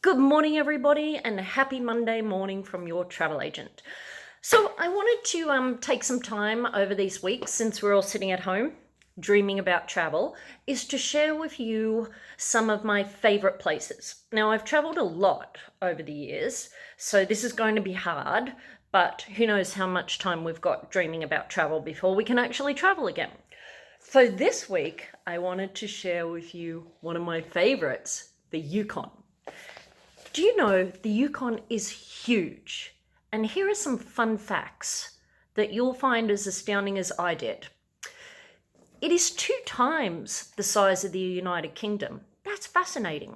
Good morning, everybody, and a happy Monday morning from your travel agent. So I wanted to take some time over these weeks, since we're all sitting at home dreaming about travel, is to share with you some of my favorite places. Now, I've traveled a lot over the years, so this is going to be hard, but who knows how much time we've got dreaming about travel before we can actually travel again. So this week, I wanted to share with you one of my favorites, the Yukon. Do you know the Yukon is huge? And here are some fun facts that you'll find as astounding as I did. It is 2 times the size of the United Kingdom. That's fascinating.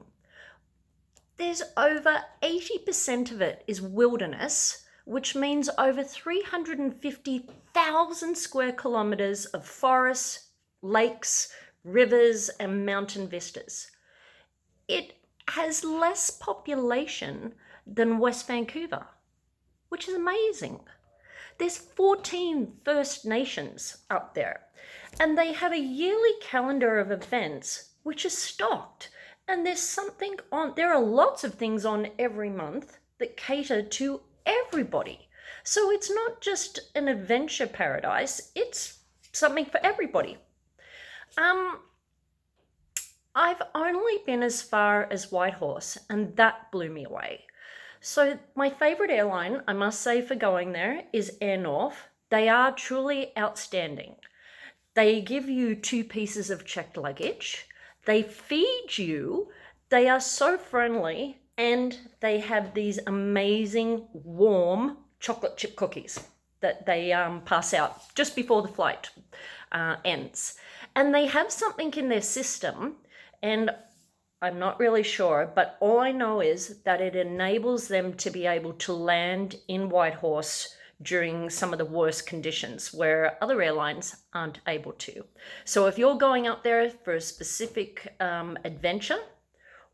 There's over 80% of it is wilderness, which means over 350,000 square kilometers of forests, lakes, rivers, and mountain vistas. It has less population than West Vancouver, which is amazing. There's 14 First Nations up there, and they have a yearly calendar of events which is stocked. And there are lots of things on every month that cater to everybody. So it's not just an adventure paradise, it's something for everybody. I've only been as far as Whitehorse, and that blew me away. So my favorite airline, I must say, for going there is Air North. They are truly outstanding. They give you 2 pieces of checked luggage. They feed you. They are so friendly, and they have these amazing warm chocolate chip cookies that they pass out just before the flight ends. And they have something in their system, and I'm not really sure, but all I know is that it enables them to be able to land in Whitehorse during some of the worst conditions where other airlines aren't able to. So if you're going up there for a specific adventure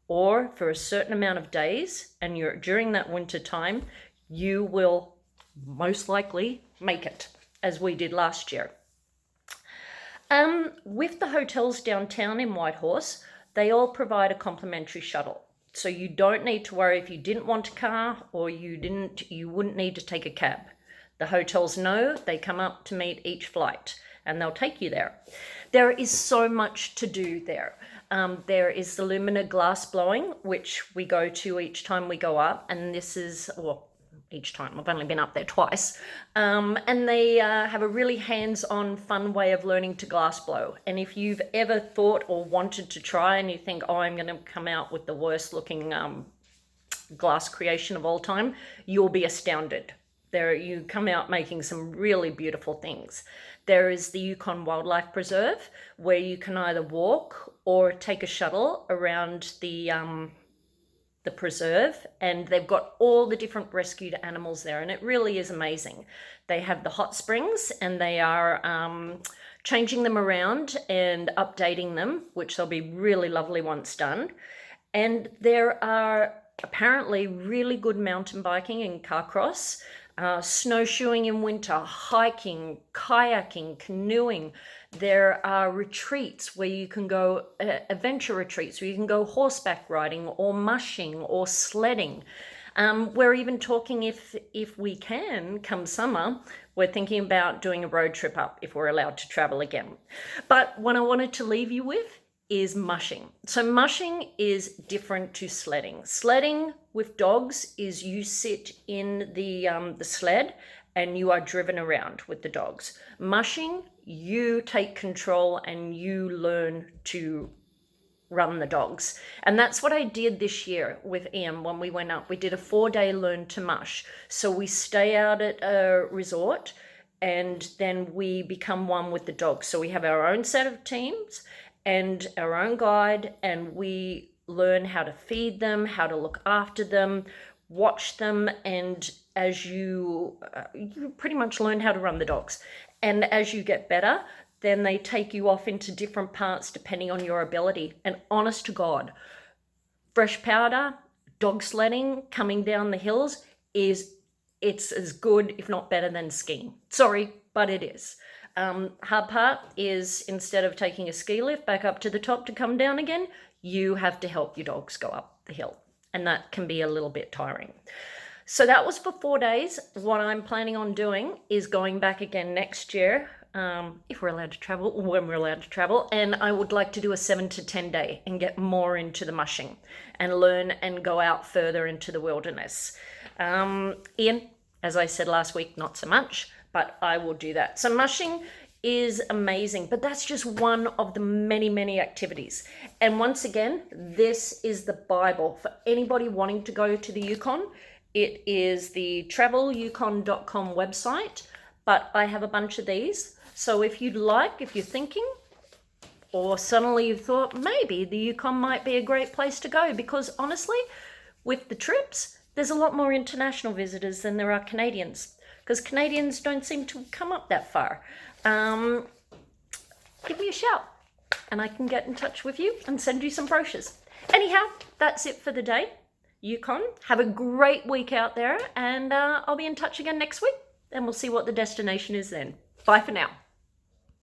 or for a certain amount of days and you're during that winter time, you will most likely make it, as we did last year. With the hotels downtown in Whitehorse, they all provide a complimentary shuttle. So you don't need to worry if you didn't want a car or you wouldn't need to take a cab. The hotels know, they come up to meet each flight and they'll take you there. There is so much to do there. There is the Lumina glass blowing, which we go to each time we go up. And this is, each time, I've only been up there twice. And they have a really hands-on, fun way of learning to glass blow. And if you've ever thought or wanted to try and you think, I'm going to come out with the worst looking glass creation of all time, you'll be astounded. You come out making some really beautiful things. There is the Yukon Wildlife Preserve, where you can either walk or take a shuttle around the preserve, and they've got all the different rescued animals there, and it really is amazing. They have the hot springs, and they are changing them around and updating them, which they'll be really lovely once done. And there are apparently really good mountain biking and car cross, snowshoeing in winter, hiking, kayaking, canoeing. There are retreats where you can go, adventure retreats, where you can go horseback riding or mushing or sledding. We're even talking, if we can, come summer, we're thinking about doing a road trip up if we're allowed to travel again. But what I wanted to leave you with is mushing. So mushing is different to sledding. Sledding with dogs is you sit in the sled and you are driven around with the dogs. Mushing, you take control and you learn to run the dogs. And that's what I did this year with Ian when we went up. We did a 4-day learn to mush. So we stay out at a resort and then we become one with the dogs. So we have our own set of teams and our own guide, and we learn how to feed them, how to look after them, watch them, and as you pretty much learn how to run the dogs. And as you get better, then they take you off into different parts depending on your ability. And honest to God, fresh powder, dog sledding, coming down the hills, it's as good, if not better, than skiing. Sorry, but it is. Hard part is, instead of taking a ski lift back up to the top to come down again, you have to help your dogs go up the hill. and that can be a little bit tiring. So that was for 4 days. What I'm planning on doing is going back again next year, if we're allowed to travel, when we're allowed to travel, and I would like to do a 7 to 10 day and get more into the mushing and learn and go out further into the wilderness. Ian, as I said last week, not so much, but I will do that. So mushing is amazing, but that's just one of the many, many activities. And once again, this is the Bible for anybody wanting to go to the Yukon. It is the travelyukon.com website, but I have a bunch of these. So if you'd like, if you're thinking, or suddenly you thought maybe the Yukon might be a great place to go, because honestly, with the trips, there's a lot more international visitors than there are Canadians, because Canadians don't seem to come up that far. Give me a shout and I can get in touch with you and send you some brochures. Anyhow, that's it for the day. Yukon, have a great week out there, and I'll be in touch again next week, and we'll see what the destination is then. Bye for now.